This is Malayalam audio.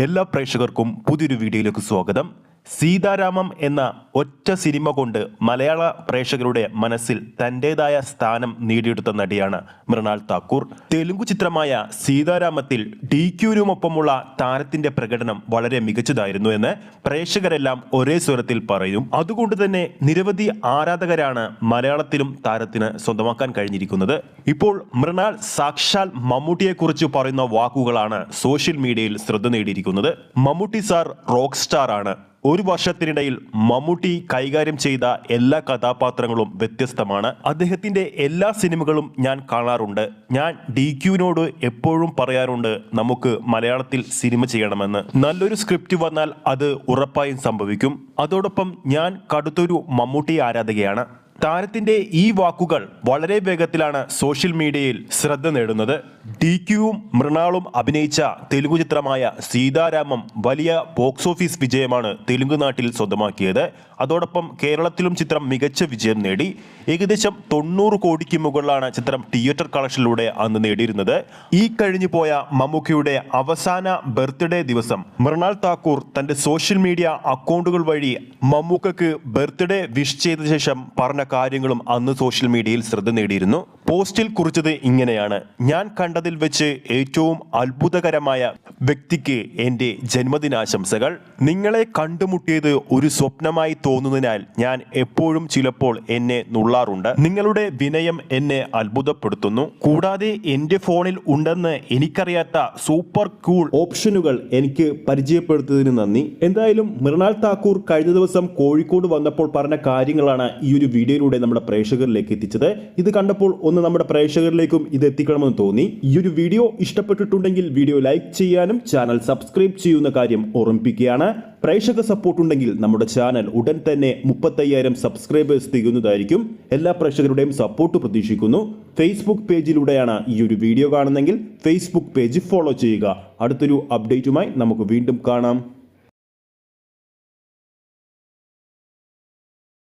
എല്ലാ പ്രേക്ഷകർക്കും പുതിയൊരു വീഡിയോയിലേക്ക് സ്വാഗതം. സീതാരാമം എന്ന ഒറ്റ സിനിമ കൊണ്ട് മലയാള പ്രേക്ഷകരുടെ മനസ്സിൽ തൻ്റെതായ സ്ഥാനം നേടിയെടുത്ത നടിയാണ് മൃണാൾ താക്കൂർ. തെലുങ്കു ചിത്രമായ സീതാരാമത്തിൽ DQനുമൊപ്പമുള്ള താരത്തിന്റെ പ്രകടനം വളരെ മികച്ചതായിരുന്നു എന്ന് പ്രേക്ഷകരെല്ലാം ഒരേ സ്വരത്തിൽ പറയും. അതുകൊണ്ട് തന്നെ നിരവധി ആരാധകരാണ് മലയാളത്തിലും താരത്തിന് സ്വന്തമാക്കാൻ കഴിഞ്ഞിരിക്കുന്നത്. ഇപ്പോൾ മൃണാൾ സാക്ഷാൽ മമ്മൂട്ടിയെക്കുറിച്ച് പറയുന്ന വാക്കുകളാണ് സോഷ്യൽ മീഡിയയിൽ ശ്രദ്ധ നേടിയിരിക്കുന്നത്. മമ്മൂട്ടി സാർ റോക്ക് സ്റ്റാർ ആണ്. ഒരു വർഷത്തിനിടയിൽ മമ്മൂട്ടി കൈകാര്യം ചെയ്ത എല്ലാ കഥാപാത്രങ്ങളും വ്യത്യസ്തമാണ്. അദ്ദേഹത്തിന്റെ എല്ലാ സിനിമകളും ഞാൻ കാണാറുണ്ട്. ഞാൻ DQനോട് എപ്പോഴും പറയാറുണ്ട്, നമുക്ക് മലയാളത്തിൽ സിനിമ ചെയ്യണമെന്ന്. നല്ലൊരു സ്ക്രിപ്റ്റ് വന്നാൽ അത് ഉറപ്പായും സംഭവിക്കും. അതോടൊപ്പം ഞാൻ കടുത്തൊരു മമ്മൂട്ടി ആരാധകയാണ്. താരത്തിന്റെ ഈ വാക്കുകൾ വളരെ വേഗത്തിലാണ് സോഷ്യൽ മീഡിയയിൽ ശ്രദ്ധ നേടുന്നത്. DQവും മൃണാളും അഭിനയിച്ച തെലുങ്കു ചിത്രമായ സീതാരാമം വലിയ ബോക്സ് ഓഫീസ് വിജയമാണ് തെലുങ്ക് നാട്ടിൽ സ്വന്തമാക്കിയത്. അതോടൊപ്പം കേരളത്തിലും ചിത്രം മികച്ച വിജയം നേടി. ഏകദേശം 90 കോടിക്ക് മുകളിലാണ് ചിത്രം തിയേറ്റർ കളക്ഷനിലൂടെ അന്ന് നേടിയിരുന്നത്. ഈ കഴിഞ്ഞു പോയ മമ്മൂക്കയുടെ അവസാന ബർത്ത്ഡേ ദിവസം മൃണാൾ താക്കൂർ തന്റെ സോഷ്യൽ മീഡിയ അക്കൗണ്ടുകൾ വഴി മമ്മൂക്കക്ക് ബർത്ത്ഡേ വിഷ് ചെയ്ത ശേഷം പറഞ്ഞ കാര്യങ്ങളും അന്ന് സോഷ്യൽ മീഡിയയിൽ ശ്രദ്ധ നേടിയിരുന്നു. പോസ്റ്റിൽ കുറിച്ചത് ഇങ്ങനെയാണ്: ഞാൻ കണ്ടതിൽ വെച്ച് ഏറ്റവും അത്ഭുതകരമായ വ്യക്തിക്ക് എൻ്റെ ജന്മദിനാശംസകൾ. നിങ്ങളെ കണ്ടുമുട്ടിയത് ഒരു സ്വപ്നമായി തോന്നുന്നതിനാൽ ഞാൻ എപ്പോഴും ചിലപ്പോൾ എന്നെ നുള്ളാറുണ്ട്. നിങ്ങളുടെ വിനയം എന്നെ അത്ഭുതപ്പെടുത്തുന്നു. കൂടാതെ എൻ്റെ ഫോണിൽ ഉണ്ടെന്ന് എനിക്കറിയാത്ത സൂപ്പർ കൂൾ ഓപ്ഷനുകൾ എനിക്ക് പരിചയപ്പെടുത്തുന്നതിന് നന്ദി. എന്തായാലും മൃണാൾ താക്കൂർ കഴിഞ്ഞ ദിവസം കോഴിക്കോട് വന്നപ്പോൾ പറഞ്ഞ കാര്യങ്ങളാണ് ഈ ഒരു വീഡിയോയിലൂടെ നമ്മുടെ പ്രേക്ഷകരിലേക്ക് എത്തിച്ചത്. ഇത് കണ്ടപ്പോൾ ഒന്ന് നമ്മുടെ പ്രേക്ഷകരിലേക്കും ഇത് എത്തിക്കണമെന്ന് തോന്നി. ഈ ഒരു വീഡിയോ ഇഷ്ടപ്പെട്ടിട്ടുണ്ടെങ്കിൽ വീഡിയോ ലൈക്ക് ചെയ്യാനും ചാനൽ സബ്സ്ക്രൈബ് ചെയ്യുന്ന കാര്യം ഓർമ്മിപ്പിക്കുകയാണ്. പ്രേക്ഷക സപ്പോർട്ട് ഉണ്ടെങ്കിൽ നമ്മുടെ ചാനൽ ഉടൻ തന്നെ 35,000 സബ്സ്ക്രൈബേഴ്സ് തികയുന്നതായിരിക്കും. എല്ലാ പ്രേക്ഷകരുടെയും സപ്പോർട്ട് പ്രതീക്ഷിക്കുന്നു. ഫേസ്ബുക്ക് പേജിലൂടെയാണ് ഈ ഒരു വീഡിയോ കാണുന്നതെങ്കിൽ ഫേസ്ബുക്ക് പേജ് ഫോളോ ചെയ്യുക. അടുത്തൊരു അപ്ഡേറ്റുമായി നമുക്ക് വീണ്ടും കാണാം.